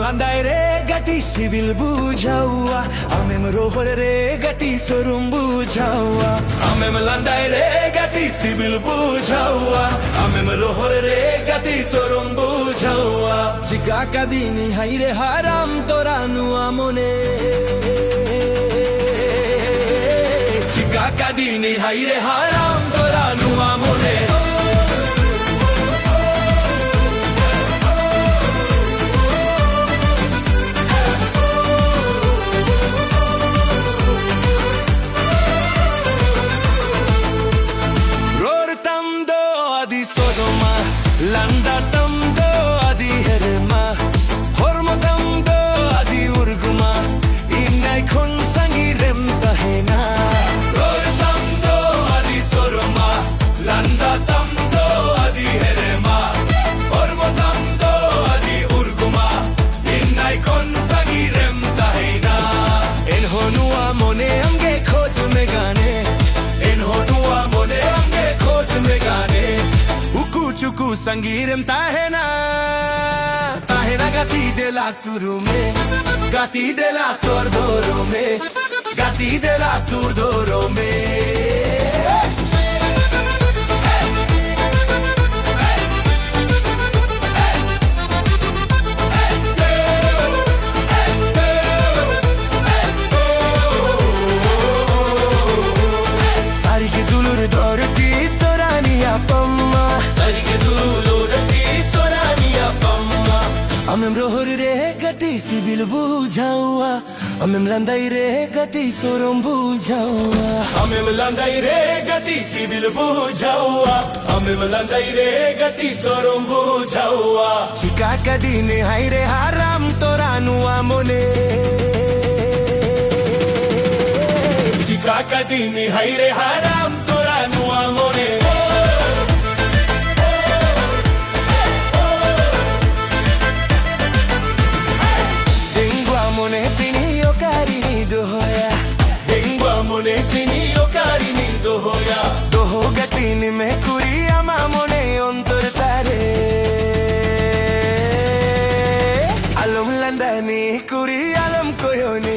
landai re gati sibil bujawa amem rohor re gati sorum bujawa amem landai re gati sibil bujawa amem rohor re gati sorum bujawa jika kadini haire haram toranu amone jika kadini haire haram toranu amone Landa tamdo adi herma hormo tamdo adi urguma inai khon sangi rem tahena ror tamdo adi sorma landa tamdo adi herma hormo tamdo adi urguma inai khon sangi rem tahena en honua mone amge khoj me gane en honua mone amge khoj me gane चुकू संगीरम ताहेना गाती देला सुरू में गाती देला सुर दोरों में गाती देला सुर दोरों में सारी के दुलुर दौर की सोरानिया Pamma amem rohor re gati sibil bujawa amem landai re gati sorum bujawa amem landai re gati sibil bujawa amem landai re gati sorum bujawa chika kadine haire haram toranu amone chika kadine haire haram toranu amone mone tini okarini dohoya doho gatini me kuriya mamone ontor tare alum landani kuri alam koyoni